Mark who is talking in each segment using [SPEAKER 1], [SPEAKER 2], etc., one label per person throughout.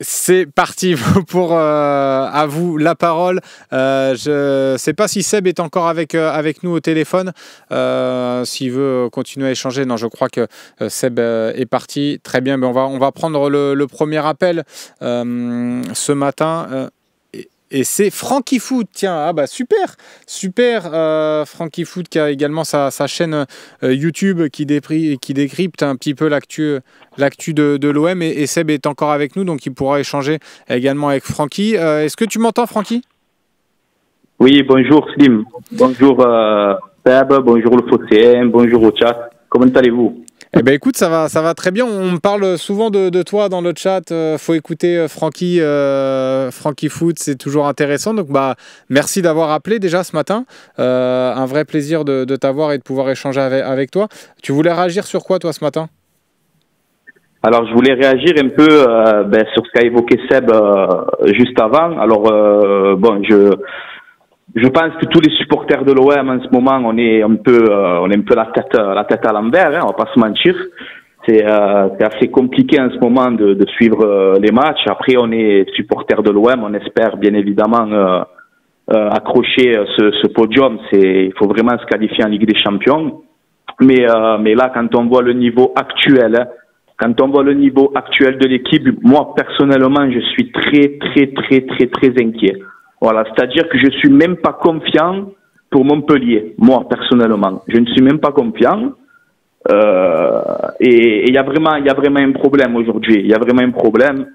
[SPEAKER 1] C'est parti pour à vous la parole. Je ne sais pas si Seb est encore avec nous au téléphone. S'il veut continuer à échanger, non, je crois que Seb est parti. Très bien, mais on va prendre le premier appel ce matin. Et c'est Frankie Foot, tiens, super, Frankie Foot qui a également sa chaîne YouTube qui décrypte un petit peu l'actu de l'OM et Seb est encore avec nous, donc il pourra échanger également avec Francky. Est-ce que tu m'entends, Francky?
[SPEAKER 2] Oui, bonjour Slim, bonjour Seb, bonjour le Phocéen, bonjour au chat, comment allez-vous?
[SPEAKER 1] Eh ben écoute, ça va très bien. On me parle souvent de toi dans le chat. Faut écouter Francky Foot, c'est toujours intéressant. Donc merci d'avoir appelé déjà ce matin. Un vrai plaisir de t'avoir et de pouvoir échanger avec toi. Tu voulais réagir sur quoi toi ce matin?
[SPEAKER 2] Alors je voulais réagir un peu sur ce qu'a évoqué Seb juste avant. Alors je pense que tous les supporters de l'OM en ce moment, on est un peu la tête à l'envers, hein, on va pas se mentir. C'est assez compliqué en ce moment de suivre les matchs. Après, on est supporters de l'OM, on espère bien évidemment accrocher ce podium. Il faut vraiment se qualifier en Ligue des Champions. Mais là, quand on voit le niveau actuel, de l'équipe, moi personnellement, je suis très inquiet. Voilà, c'est-à-dire que je suis même pas confiant pour Montpellier, moi personnellement. Je ne suis même pas confiant. Et il y a vraiment un problème aujourd'hui. Il y a vraiment un problème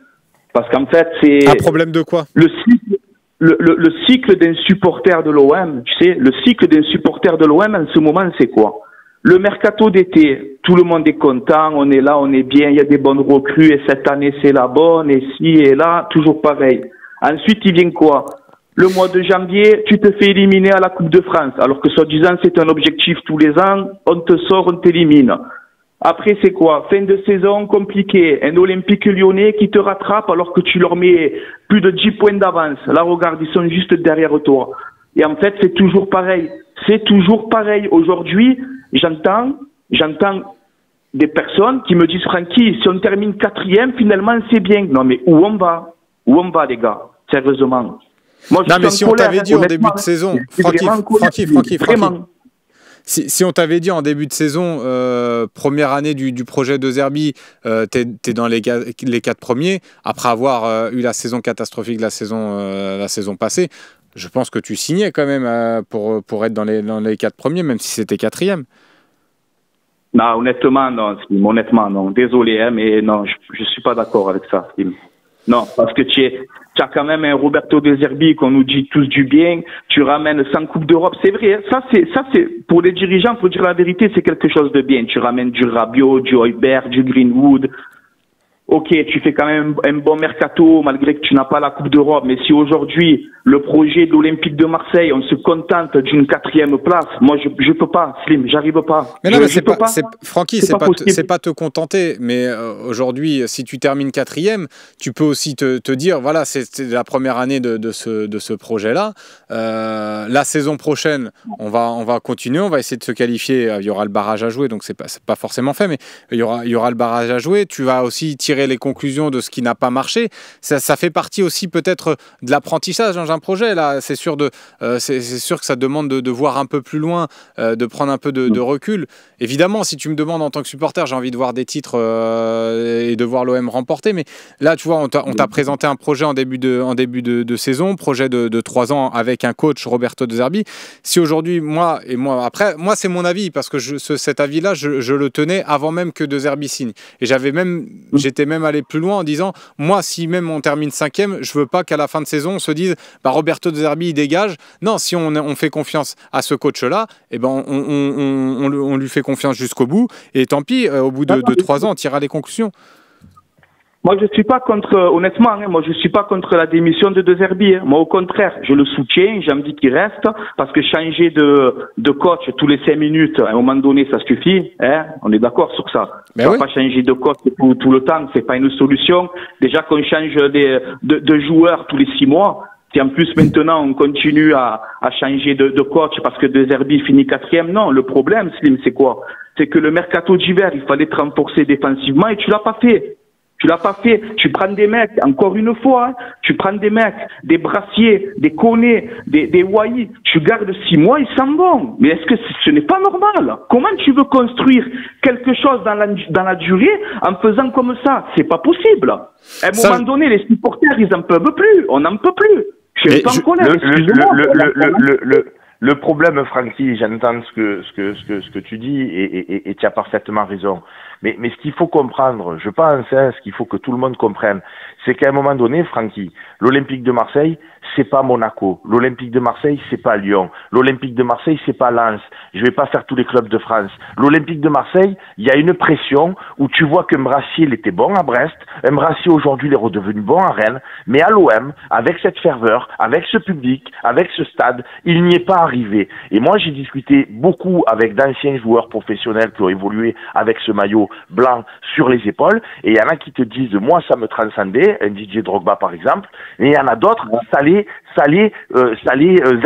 [SPEAKER 2] parce qu'en fait c'est
[SPEAKER 1] un problème de quoi?
[SPEAKER 2] Le cycle d'un supporter de l'OM. Tu sais, le cycle d'un supporter de l'OM en ce moment, c'est quoi? Le mercato d'été, tout le monde est content, on est là, on est bien, il y a des bonnes recrues et cette année c'est la bonne et ci et là, toujours pareil. Ensuite, il vient quoi? Le mois de janvier, tu te fais éliminer à la Coupe de France, alors que soi-disant c'est un objectif tous les ans, on te sort, on t'élimine. Après c'est quoi? Fin de saison compliqué, un Olympique Lyonnais qui te rattrape alors que tu leur mets plus de 10 points d'avance. Là regarde, ils sont juste derrière toi. Et en fait c'est toujours pareil. C'est toujours pareil. Aujourd'hui, j'entends des personnes qui me disent Francky, si on termine 4e, finalement c'est bien. Non mais où on va? Où on va les gars? Sérieusement.
[SPEAKER 1] Moi, non, mais si on t'avait dit en début de saison, Francky, si on t'avait dit en début de saison, première année du projet de Zerbi, t'es dans les 4 premiers, après avoir eu la saison catastrophique la saison passée, je pense que tu signais quand même pour être dans les 4 premiers, même si c'était 4e.
[SPEAKER 2] Non, honnêtement, non. Désolé, hein, mais non, je suis pas d'accord avec ça, Tim. Non, parce que tu as quand même un Roberto De Zerbi qu'on nous dit tous du bien. Tu ramènes 100 Coupes d'Europe, c'est vrai. Ça c'est pour les dirigeants, pour dire la vérité, c'est quelque chose de bien. Tu ramènes du Rabiot, du Højbjerg, du Greenwood. Ok, tu fais quand même un bon mercato malgré que tu n'as pas la Coupe d'Europe. Mais si aujourd'hui, le projet de l'Olympique de Marseille, on se contente d'une 4e place, moi je peux pas, Slim, j'arrive pas.
[SPEAKER 1] Mais non, mais Francky, c'est pas te contenter. Mais aujourd'hui, si tu termines 4e, tu peux aussi te dire, voilà, c'est la première année de ce projet-là. La saison prochaine, on va continuer, on va essayer de se qualifier. Il y aura le barrage à jouer, donc c'est pas forcément fait, mais il y aura le barrage à jouer. Tu vas aussi tirer les conclusions de ce qui n'a pas marché. Ça fait partie aussi peut-être de l'apprentissage dans un projet. Là, c'est sûr que ça demande de voir un peu plus loin, de prendre un peu de recul. Évidemment, si tu me demandes en tant que supporter, j'ai envie de voir des titres et de voir l'OM remporter. Mais là, tu vois, on t'a présenté un projet en début de saison, projet de 3 ans avec un coach, Roberto De Zerbi. Si aujourd'hui, moi, c'est mon avis, parce que cet avis-là, je le tenais avant même que De Zerbi signe. Et j'étais même allé plus loin en disant, moi, si même on termine 5e, je veux pas qu'à la fin de saison, on se dise, Roberto De Zerbi, il dégage. Non, si on fait confiance à ce coach-là, eh ben, on lui fait confiance jusqu'au bout. Et tant pis, au bout de 3 ans, on tirera les conclusions.
[SPEAKER 2] Moi, je suis pas contre, honnêtement, hein, moi, je suis pas contre la démission de De Zerbi. Hein. Moi, au contraire, je le soutiens, j'ai envie qu'il reste, parce que changer de coach tous les 5 minutes, à un moment donné, ça suffit. Hein. On est d'accord sur ça. On va pas changer de coach tout le temps, c'est pas une solution. Déjà qu'on change de joueurs tous les 6 mois. Si en plus maintenant on continue à changer de coach parce que De Zerbi finit 4e, non. Le problème, Slim, c'est quoi? C'est que le mercato d'hiver, il fallait te renforcer défensivement et tu l'as pas fait. Tu l'as pas fait. Tu prends des mecs, encore une fois, hein, tu prends des mecs, des brassiers, des connais, des waïs, tu gardes 6 mois, ils s'en vont. Mais est-ce que ce n'est pas normal? Comment tu veux construire quelque chose dans la durée en faisant comme ça? C'est pas possible. À un moment donné, les supporters, ils en peuvent plus. On n'en peut plus.
[SPEAKER 3] Le problème, Francky, j'entends ce que tu dis et tu as parfaitement raison. Mais ce qu'il faut comprendre, je pense, hein, ce qu'il faut que tout le monde comprenne, c'est qu'à un moment donné, Francky, l'Olympique de Marseille, c'est pas Monaco. L'Olympique de Marseille, c'est pas Lyon. L'Olympique de Marseille, c'est pas Lens. Je vais pas faire tous les clubs de France. L'Olympique de Marseille, il y a une pression où tu vois que Mbrassier, il était bon à Brest. Mbrassier, aujourd'hui, il est redevenu bon à Rennes. Mais à l'OM, avec cette ferveur, avec ce public, avec ce stade, il n'y est pas arrivé. Et moi, j'ai discuté beaucoup avec d'anciens joueurs professionnels qui ont évolué avec ce maillot blanc sur les épaules. Et il y en a qui te disent, moi, ça me transcendait, un Didier Drogba, par exemple. Mais il y en a d'autres, ça les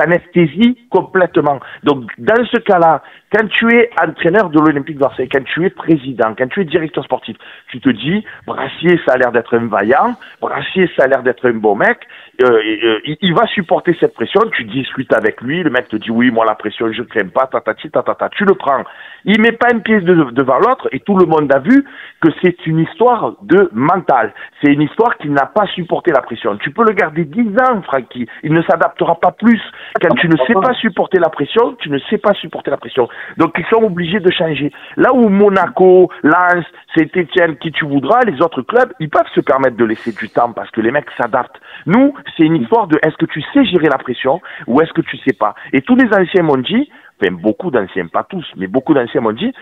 [SPEAKER 3] anesthésie complètement. Donc, dans ce cas-là, quand tu es entraîneur de l'Olympique de Marseille, quand tu es président, quand tu es directeur sportif, tu te dis, Brassier, ça a l'air d'être un vaillant, Brassier, ça a l'air d'être un bon mec, il va supporter cette pression, tu discutes avec lui, le mec te dit, oui, moi, la pression, je crains pas, tatati, tatata, tu le prends. Il met pas une pièce devant l'autre et tout le monde a vu que c'est une histoire de mental. C'est une histoire qui n'a pas supporté la pression. Tu peux le garder 10 ans, Francky. Il ne s'adaptera pas plus. Quand tu ne sais pas supporter la pression, tu ne sais pas supporter la pression. Donc, ils sont obligés de changer. Là où Monaco, Lens, Saint-Etienne, qui tu voudras, les autres clubs, ils peuvent se permettre de laisser du temps parce que les mecs s'adaptent. Nous, c'est une histoire de est-ce que tu sais gérer la pression ou est-ce que tu sais pas. Et tous les anciens m'ont dit, enfin, beaucoup d'anciens, pas tous, mais beaucoup d'anciens m'ont dit,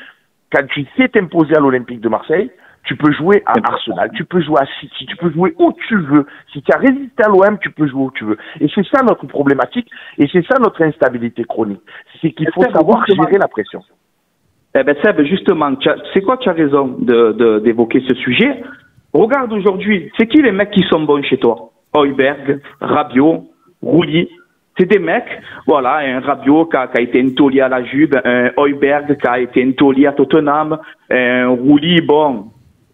[SPEAKER 3] quand tu sais t'imposer à l'Olympique de Marseille, tu peux jouer à Arsenal, tu peux jouer à City, tu peux jouer où tu veux. Si tu as résisté à l'OM, tu peux jouer où tu veux. Et c'est ça notre problématique, et c'est ça notre instabilité chronique. C'est qu'il faut savoir gérer la pression.
[SPEAKER 2] Eh ben Seb, justement, c'est quoi, tu as raison d'évoquer ce sujet. Regarde aujourd'hui, c'est qui les mecs qui sont bons chez toi? Højbjerg, Rabiot, Roulier. C'est des mecs, voilà, un Rabiot qui a été un taulier à la Juve, un Højbjerg qui a été un taulier à Tottenham, un Roulier, bon,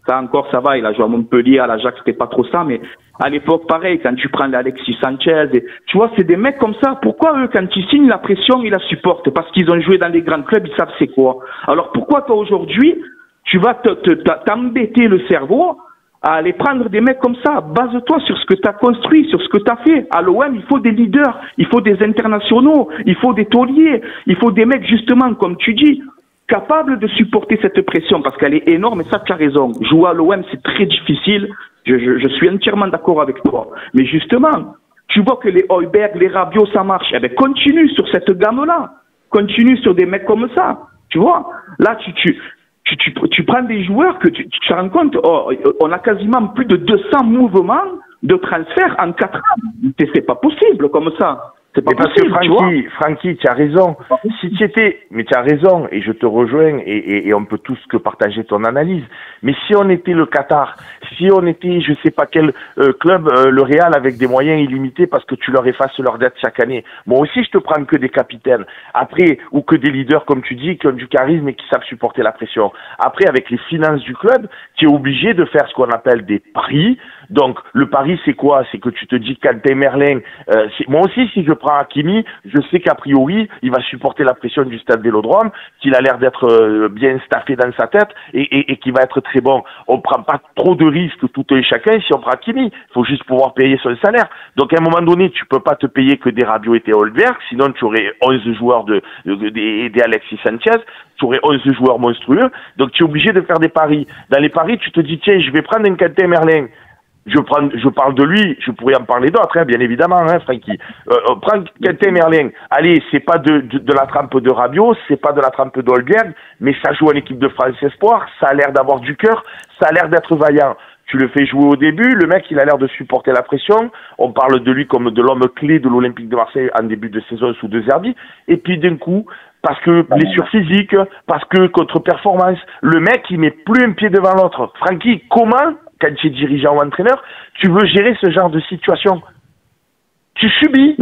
[SPEAKER 2] ça encore ça va, il a joué à Montpellier, à l'Ajax, c'était pas trop ça, mais à l'époque, pareil, quand tu prends Alexis Sanchez, tu vois, c'est des mecs comme ça. Pourquoi eux, quand ils signent la pression, ils la supportent? Parce qu'ils ont joué dans les grands clubs, ils savent c'est quoi. Alors pourquoi toi aujourd'hui, tu vas t'embêter le cerveau à aller prendre des mecs comme ça? Base-toi sur ce que tu as construit, sur ce que tu as fait. À l'OM, il faut des leaders, il faut des internationaux, il faut des tauliers, il faut des mecs, justement, comme tu dis, capables de supporter cette pression, parce qu'elle est énorme, et ça, tu as raison. Jouer à l'OM, c'est très difficile. Je suis entièrement d'accord avec toi. Mais justement, tu vois que les Højbjerg, les Rabiot, ça marche. Eh bien, continue sur cette gamme-là. Continue sur des mecs comme ça. Tu vois? Là, tu prends des joueurs que tu te rends compte, on a quasiment plus de 200 mouvements de transfert en 4 ans. C'est pas possible comme ça. C'est pas possible,
[SPEAKER 3] parce que Francky, tu as raison. Si tu étais, mais tu as raison, et je te rejoins, et on peut tous que partager ton analyse. Mais si on était le Qatar, si on était, je sais pas quel club, le Real avec des moyens illimités parce que tu leur effaces leur dette chaque année. Moi aussi, je te prends que des capitaines. Après, ou que des leaders, comme tu dis, qui ont du charisme et qui savent supporter la pression. Après, avec les finances du club, tu es obligé de faire ce qu'on appelle des paris. Donc, le pari, c'est quoi? C'est que tu te dis, Quentin Merlin, moi aussi, si je prends Hakimi, je sais qu'a priori, il va supporter la pression du stade Vélodrome, qu'il a l'air d'être bien staffé dans sa tête et qu'il va être très bon. On prend pas trop de risques tout un chacun si on prend Hakimi. Il faut juste pouvoir payer son salaire. Donc, à un moment donné, tu peux pas te payer que des Rabiot et des Højbjerg, sinon tu aurais 11 joueurs des Alexis Sanchez, tu aurais 11 joueurs monstrueux. Donc, tu es obligé de faire des paris. Dans les paris, tu te dis, tiens, je vais prendre un Quentin Merlin. Je parle de lui, je pourrais en parler d'autres, hein, bien évidemment, hein, Francky. Prends Quentin Merlin. Allez, c'est pas de la trempe de Rabiot, c'est pas de la trempe de Højbjerg, mais ça joue en équipe de France Espoir, ça a l'air d'avoir du cœur, ça a l'air d'être vaillant. Tu le fais jouer au début, le mec, il a l'air de supporter la pression. On parle de lui comme de l'homme clé de l'Olympique de Marseille en début de saison sous De Zerbi. Et puis d'un coup, parce que blessure physique, parce que contre-performance, le mec, il met plus un pied devant l'autre. Francky, comment, quand tu es dirigeant ou entraîneur, tu veux gérer ce genre de situation? Tu subis.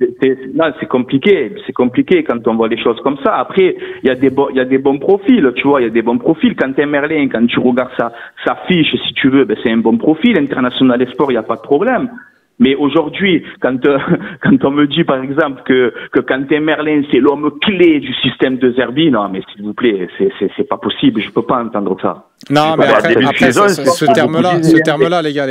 [SPEAKER 2] c'est compliqué. C'est compliqué quand on voit les choses comme ça. Après, il y a des bons profils, tu vois. Il y a des bons profils. Quand t'es Merlin, quand tu regardes sa fiche, si tu veux, c'est un bon profil. International Esport, il n'y a pas de problème. Mais aujourd'hui, quand on me dit, par exemple, que Quentin Merlin, c'est l'homme clé du système de Zerbi, non, mais s'il vous plaît, c'est pas possible. Je peux pas entendre ça.
[SPEAKER 1] Non, mais après ce terme-là, les gars,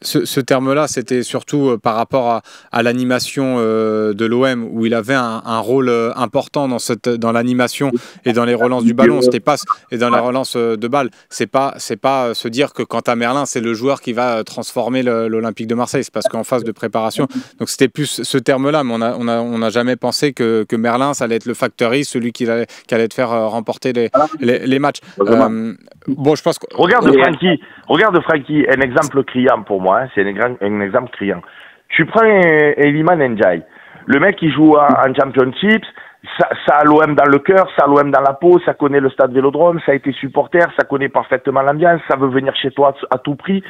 [SPEAKER 1] ce terme-là, c'était surtout par rapport à l'animation de l'OM, où il avait un rôle important dans l'animation et dans les relances du ballon, c'était passe et dans les relances de balles. C'est pas se dire que Quentin Merlin, c'est le joueur qui va transformer l'Olympique de Marseille. C'est parce qu'en phase de préparation. Donc c'était plus ce terme-là, mais on n'a jamais pensé que Merlin, ça allait être le facteur X, celui qui allait te faire remporter les matchs. Bon, je pense que...
[SPEAKER 3] Regarde Francky, un exemple criant pour moi, c'est un exemple criant. Tu prends Eliman Ndiaye, le mec qui joue en Championships, ça a l'OM dans le cœur, ça a l'OM dans la peau, ça connaît le stade Vélodrome, ça a été supporter, ça connaît parfaitement l'ambiance, ça veut venir chez toi à tout prix.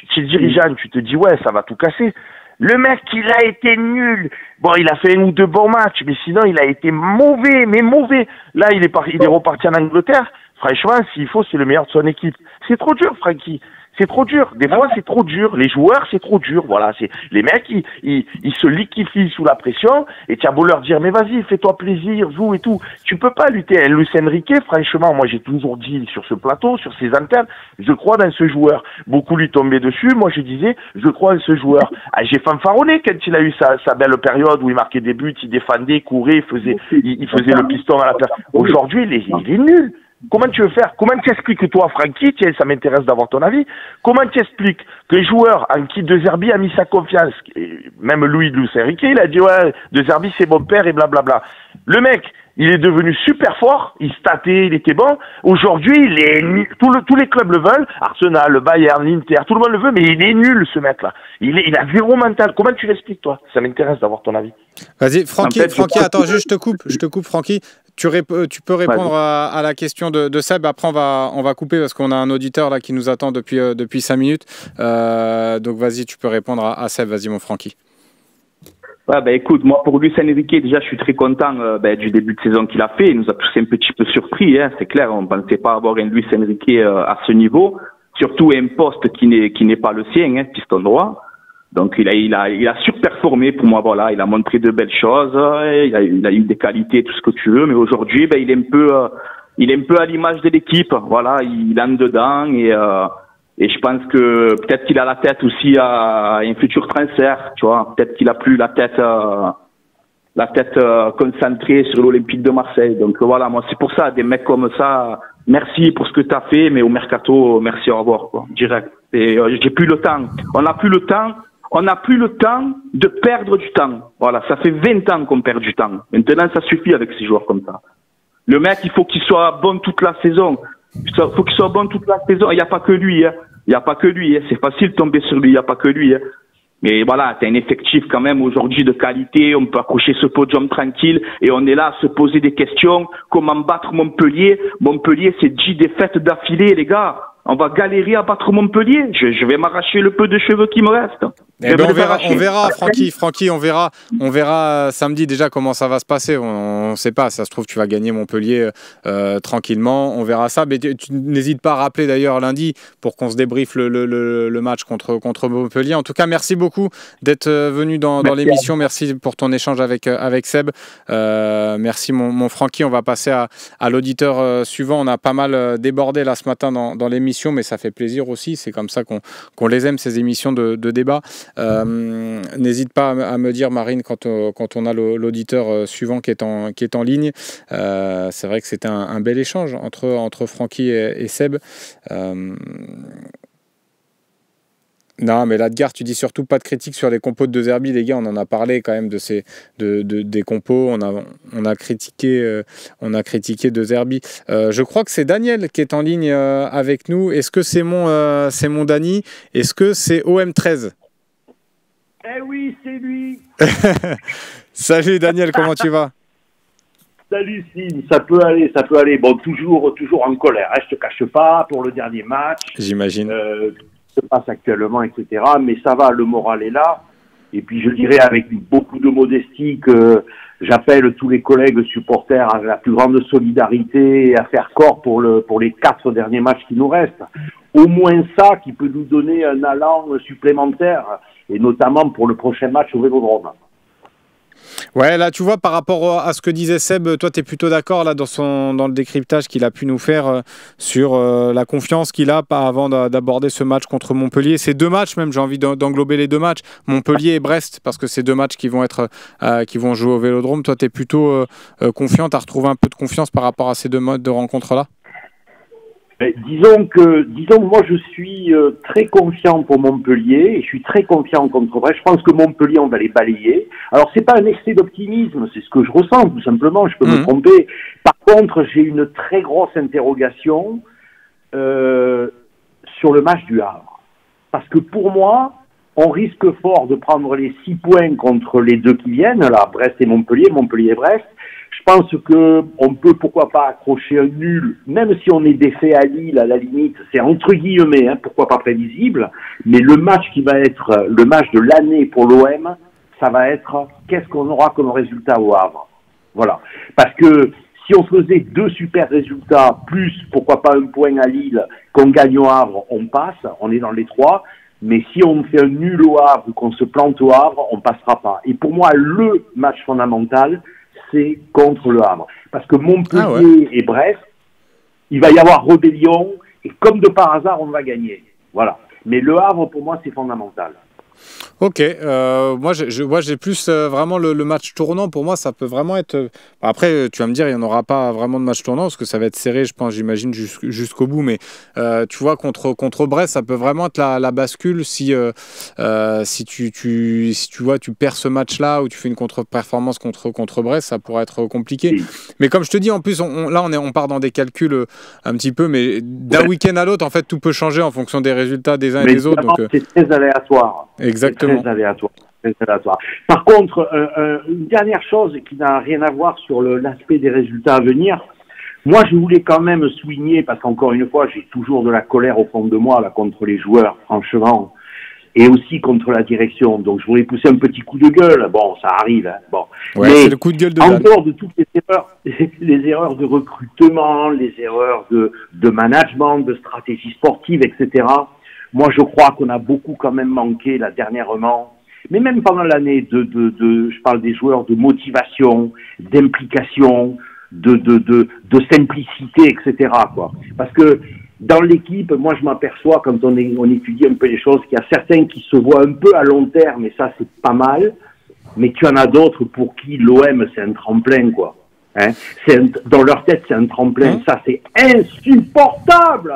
[SPEAKER 3] Tu es dirigeant, tu te dis ouais, ça va tout casser. Le mec, il a été nul. Bon, il a fait 1 ou 2 bons matchs, mais sinon, il a été mauvais, mais mauvais. Là, il est reparti en Angleterre. Franchement, s'il faut, c'est le meilleur de son équipe. C'est trop dur, Francky. C'est trop dur. Des fois, c'est trop dur. Les joueurs, c'est trop dur. Voilà, les mecs, ils se liquéfient sous la pression et tu as beau leur dire, mais vas-y, fais-toi plaisir, joue et tout. Tu peux pas lutter. Luis Enrique, franchement, moi, j'ai toujours dit sur ce plateau, sur ces antennes, je crois dans ce joueur. Beaucoup lui tombaient dessus. Moi, je disais, je crois en ce joueur. Ah, j'ai fanfaronné quand il a eu sa belle période où il marquait des buts, il défendait, courait, il faisait le piston à la place. Aujourd'hui, il est nul. Comment tu veux faire? Comment tu expliques, toi, Francky, tiens, ça m'intéresse d'avoir ton avis, comment tu expliques que les joueurs en qui De Zerbi a mis sa confiance, même Luis Enrique, il a dit, ouais, De Zerbi, c'est mon père et blablabla. Le mec, il est devenu super fort, il statait, il était bon. Aujourd'hui, il est nul. Tous les clubs le veulent, Arsenal, le Bayern, l'Inter, tout le monde le veut, mais il est nul, ce mec-là. Il a 0 mental. Comment tu l'expliques, toi? Ça m'intéresse d'avoir ton avis.
[SPEAKER 1] Vas-y, Francky, attends, juste je te coupe, Francky. Tu peux répondre à la question de Seb. Après, on va couper parce qu'on a un auditeur là qui nous attend depuis 5 minutes. Donc, vas-y, tu peux répondre à Seb. Vas-y, mon Francky.
[SPEAKER 2] Ouais, écoute, moi, pour Luis Enrique, déjà, je suis très content du début de saison qu'il a fait. Il nous a tous un petit peu surpris, hein, c'est clair. On ne pensait pas avoir un Luis Enrique à ce niveau. Surtout un poste qui n'est pas le sien, hein, piston droit. Donc il a surperformé pour moi, voilà, il a montré de belles choses, il a eu des qualités, tout ce que tu veux, mais aujourd'hui il est un peu à l'image de l'équipe, voilà, il entre dedans et je pense que peut-être qu'il a la tête aussi à un futur transfert, tu vois, peut-être qu'il a plus la tête concentrée sur l'Olympique de Marseille. Donc voilà, moi c'est pour ça, des mecs comme ça, merci pour ce que tu as fait, mais au mercato, merci, au revoir, quoi, direct. Et j'ai plus le temps. On n'a plus le temps de perdre du temps. Voilà, ça fait 20 ans qu'on perd du temps. Maintenant, ça suffit avec ces joueurs comme ça. Le mec, il faut qu'il soit bon toute la saison. Il faut qu'il soit bon toute la saison. Il n'y a pas que lui, hein. Il n'y a pas que lui, hein. C'est facile de tomber sur lui. Il n'y a pas que lui, hein. Mais voilà, t'as un effectif quand même aujourd'hui de qualité. On peut accrocher ce podium tranquille et on est là à se poser des questions. Comment battre Montpellier? Montpellier, c'est 10 défaites d'affilée, les gars. On va galérer à battre Montpellier. Je vais m'arracher le peu de cheveux qui me reste.
[SPEAKER 1] Eh ben on verra, Francky, on verra samedi déjà comment ça va se passer. On sait pas, ça se trouve tu vas gagner Montpellier tranquillement. On verra ça. Mais tu n'hésites pas à rappeler d'ailleurs lundi pour qu'on se débriefe le match contre Montpellier. En tout cas, merci beaucoup d'être venu dans l'émission. Merci pour ton échange avec Seb. Merci mon Francky. On va passer à l'auditeur suivant. On a pas mal débordé là ce matin dans l'émission, mais ça fait plaisir aussi. C'est comme ça qu'on les aime, ces émissions de débat. N'hésite pas à me dire, Marine, quand on a l'auditeur suivant qui est en ligne. C'est vrai que c'était un bel échange entre Francky et Seb. Non, mais Ladgar, tu dis surtout pas de critique sur les compos de De Zerbi, les gars. On en a parlé quand même des compos. On a critiqué De Zerbi. Je crois que c'est Daniel qui est en ligne avec nous. Est-ce que c'est mon Dany? Est-ce que c'est OM13?
[SPEAKER 4] Eh oui, c'est lui.
[SPEAKER 1] Salut Daniel, comment tu vas?
[SPEAKER 4] Salut Sim, ça peut aller. Bon, toujours en colère, hein, je te cache pas, pour le dernier match.
[SPEAKER 1] J'imagine.
[SPEAKER 4] Se passe actuellement, etc. Mais ça va, le moral est là. Et puis je dirais avec beaucoup de modestie que j'appelle tous les collègues supporters à la plus grande solidarité et à faire corps pour les 4 derniers matchs qui nous restent. Au moins ça qui peut nous donner un allant supplémentaire, et notamment pour le prochain match au Vélodrome.
[SPEAKER 1] Ouais, là, tu vois, par rapport à ce que disait Seb, toi, tu es plutôt d'accord là dans le décryptage qu'il a pu nous faire sur la confiance qu'il a avant d'aborder ce match contre Montpellier. Ces 2 matchs, même, j'ai envie d'englober les 2 matchs, Montpellier et Brest, parce que c'est 2 matchs qui vont jouer au Vélodrome. Toi, tu es plutôt confiant, tu as retrouvé un peu de confiance par rapport à ces 2 modes de rencontre-là?
[SPEAKER 4] Disons que moi je suis très confiant pour Montpellier et je suis très confiant contre Brest. Je pense que Montpellier on va les balayer. Alors c'est pas un excès d'optimisme, c'est ce que je ressens tout simplement. Je peux me tromper. Par contre j'ai une très grosse interrogation sur le match du Havre, parce que pour moi on risque fort de prendre les 6 points contre les 2 qui viennent là, Brest et Montpellier, Montpellier et Brest. Je pense que on peut pourquoi pas accrocher un nul, même si on est défait à Lille, à la limite, c'est entre guillemets, pourquoi pas prévisible, mais le match qui va être le match de l'année pour l'OM, ça va être qu'est-ce qu'on aura comme résultat au Havre. Voilà. Parce que si on faisait 2 super résultats, plus pourquoi pas un point à Lille, qu'on gagne au Havre, on passe, on est dans les 3. Mais si on fait un nul au Havre ou qu'on se plante au Havre, on passera pas. Et pour moi, le match fondamental, c'est contre le Havre. Parce que Montpellier et Brest, il va y avoir rébellion, et comme de par hasard, on va gagner. Voilà. Mais le Havre, pour moi, c'est fondamental.
[SPEAKER 1] Ok, moi j'ai plus vraiment le match tournant. Pour moi, ça peut vraiment être. Après, tu vas me dire, il n'y en aura pas vraiment de match tournant parce que ça va être serré, je pense, j'imagine, jusqu'au bout. Mais tu vois, contre Brest, ça peut vraiment être la bascule si tu vois, tu perds ce match-là ou tu fais une contre-performance contre Brest, ça pourrait être compliqué. Oui. Mais comme je te dis, en plus, on part dans des calculs un petit peu, mais d'un week-end à l'autre, en fait, tout peut changer en fonction des résultats des uns et des autres. Donc,
[SPEAKER 4] c'est très aléatoire.
[SPEAKER 1] Exactement.
[SPEAKER 4] Très aléatoire. Par contre, une dernière chose qui n'a rien à voir sur l'aspect des résultats à venir, moi je voulais quand même souligner, parce qu'encore une fois, j'ai toujours de la colère au fond de moi là contre les joueurs, franchement, et aussi contre la direction. Donc je voulais pousser un petit coup de gueule. Bon, ça arrive. Bon.
[SPEAKER 1] Ouais, mais c'est le coup de gueule de
[SPEAKER 4] en dehors de toutes les erreurs de recrutement, les erreurs de management, de stratégie sportive, etc., moi, je crois qu'on a beaucoup quand même manqué là dernièrement, mais même pendant l'année, je parle des joueurs, de motivation, d'implication, de simplicité, etc., quoi. Parce que dans l'équipe, moi, je m'aperçois quand on étudie un peu les choses, qu'il y a certains qui se voient un peu à long terme, et ça, c'est pas mal, mais qu'il y en a d'autres pour qui l'OM, c'est un tremplin, quoi. Dans leur tête, c'est un tremplin. Ça, c'est insupportable.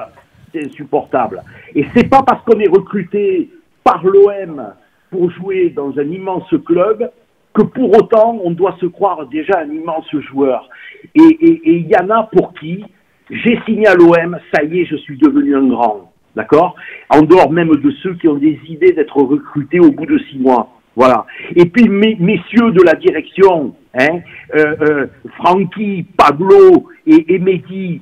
[SPEAKER 4] C'est insupportable. Et c'est pas parce qu'on est recruté par l'OM pour jouer dans un immense club que pour autant on doit se croire déjà un immense joueur. Et il y en a pour qui j'ai signé à l'OM, ça y est, je suis devenu un grand. D'accord? En dehors même de ceux qui ont des idées d'être recrutés au bout de 6 mois. Voilà. Et puis, messieurs de la direction, Francky, Pablo et Mehdi,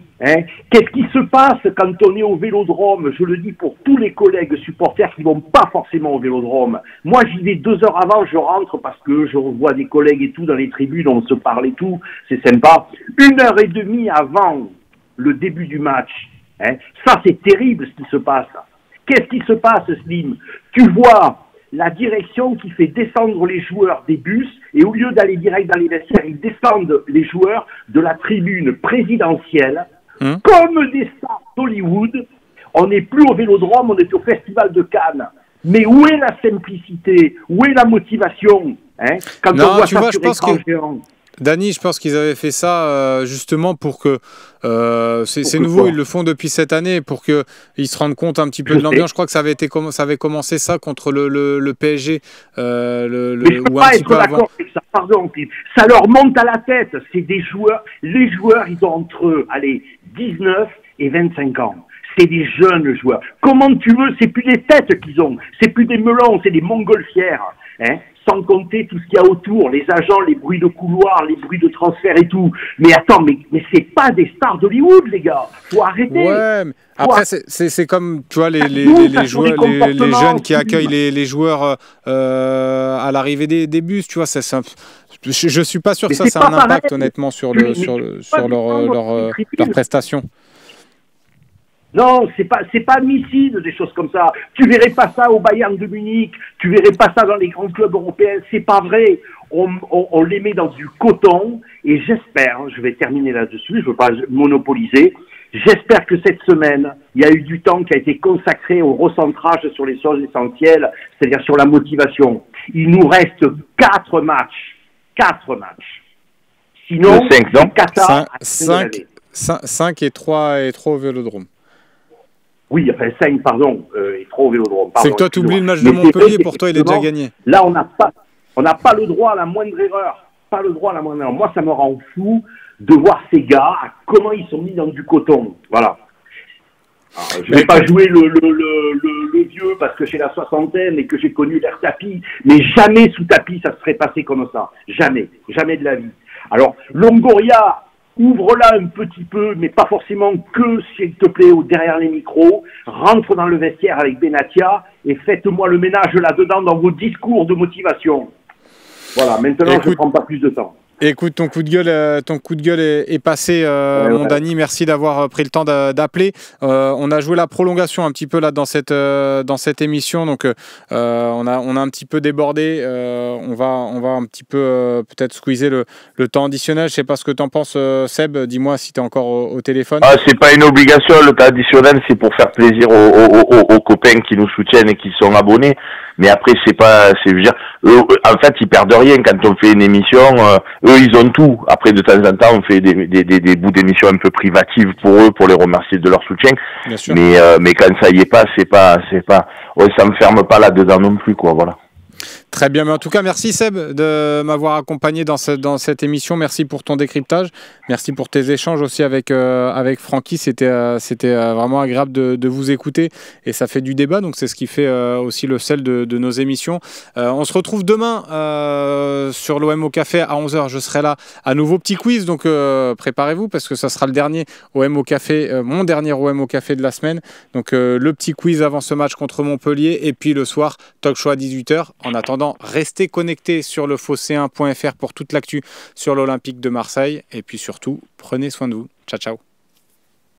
[SPEAKER 4] qu'est-ce qui se passe quand on est au Vélodrome? Je le dis pour tous les collègues supporters qui vont pas forcément au Vélodrome. Moi, j'y vais 2 heures avant, je rentre parce que je revois des collègues et tout dans les tribunes, on se parle et tout, c'est sympa. 1h30 avant le début du match, ça c'est terrible ce qui se passe. Qu'est-ce qui se passe, Slim? Tu vois la direction qui fait descendre les joueurs des bus, et au lieu d'aller direct dans les vestiaires, ils descendent les joueurs de la tribune présidentielle, comme des stars d'Hollywood. On n'est plus au Vélodrome, on est au Festival de Cannes. Mais où est la simplicité? Où est la motivation quand on voit ça sur écran géant?
[SPEAKER 1] Dany, je pense qu'ils avaient fait ça justement pour que c'est nouveau, ils le font depuis cette année pour qu'ils se rendent compte un petit peu de l'ambiance. Je crois que ça avait commencé ça contre le PSG.
[SPEAKER 4] Mais je ne peux pas être d'accord avec ça. Pardon, ça leur monte à la tête. C'est des joueurs. Les joueurs, ils ont entre 19 et 25 ans. C'est des jeunes joueurs. Comment tu veux? C'est plus des têtes qu'ils ont. C'est plus des melons, c'est des montgolfières. sans compter tout ce qu'il y a autour, les agents, les bruits de couloir, les bruits de transfert et tout. Mais attends, mais c'est pas des stars d'Hollywood, les gars. Faut arrêter.
[SPEAKER 1] Ouais, mais après, c'est comme, tu vois, les joueurs, les jeunes qui accueillent les joueurs à l'arrivée des bus, tu vois, je suis pas sûr que ça a un impact, honnêtement, sur leur prestation.
[SPEAKER 4] Non, c'est pas admissible, des choses comme ça. Tu verrais pas ça au Bayern de Munich, tu verrais pas ça dans les grands clubs européens, c'est pas vrai. On les met dans du coton, et j'espère, je vais terminer là-dessus, je veux pas monopoliser, j'espère que cette semaine, il y a eu du temps qui a été consacré au recentrage sur les choses essentielles, c'est-à-dire sur la motivation. Il nous reste 4 matchs. 4 matchs. Sinon,
[SPEAKER 1] 5 et 3 au Vélodrome.
[SPEAKER 4] Oui, enfin 5, pardon, et 3 au Vélodrome.
[SPEAKER 1] C'est que toi, tu oublies le match de Montpellier, pour toi, il est déjà gagné.
[SPEAKER 4] Là, on n'a pas le droit à la moindre erreur. Pas le droit à la moindre erreur. Moi, ça me rend fou de voir ces gars, comment ils sont mis dans du coton. Voilà. Alors, je ne vais pas jouer le vieux parce que j'ai la soixantaine et que j'ai connu l'ère tapis, mais jamais sous tapis ça se serait passé comme ça. Jamais. Jamais de la vie. Alors, Longoria, ouvre-la un petit peu, mais pas forcément que, s'il te plaît, derrière les micros. Rentre dans le vestiaire avec Benatia et faites-moi le ménage là-dedans dans vos discours de motivation. Voilà, maintenant, je ne prends pas plus de temps.
[SPEAKER 1] Écoute, ton coup de gueule est passé, mon Dany. Merci d'avoir pris le temps d'appeler. On a joué la prolongation un petit peu là dans cette émission, donc on a un petit peu débordé. On va un petit peu peut-être squeezer le temps additionnel. Je sais pas ce que tu en penses, Seb. Dis-moi si tu es encore au téléphone.
[SPEAKER 3] Ah, c'est pas une obligation. Le temps additionnel, c'est pour faire plaisir aux copains qui nous soutiennent et qui sont abonnés. Mais après, je veux dire, en fait, ils perdent rien quand on fait une émission. Eux, ils ont tout. Après, de temps en temps, on fait des bouts d'émissions un peu privatives pour eux, pour les remercier de leur soutien.
[SPEAKER 1] Bien sûr.
[SPEAKER 3] Mais quand ça y est pas, ouais, ça me ferme pas là-dedans non plus, quoi, voilà.
[SPEAKER 1] Très bien, mais en tout cas, merci Seb de m'avoir accompagné dans cette émission. Merci pour ton décryptage. Merci pour tes échanges aussi avec Francky. C'était vraiment agréable de vous écouter et ça fait du débat. Donc c'est ce qui fait aussi le sel de nos émissions. On se retrouve demain sur l'OM au Café à 11h. Je serai là à nouveau, petit quiz. Donc préparez-vous parce que ça sera le dernier OM au Café, mon dernier OM au Café de la semaine. Donc le petit quiz avant ce match contre Montpellier et puis le soir, talk show à 18h. En attendant, restez connectés sur le phocéen.fr pour toute l'actu sur l'Olympique de Marseille. Et puis surtout, prenez soin de vous. Ciao, ciao.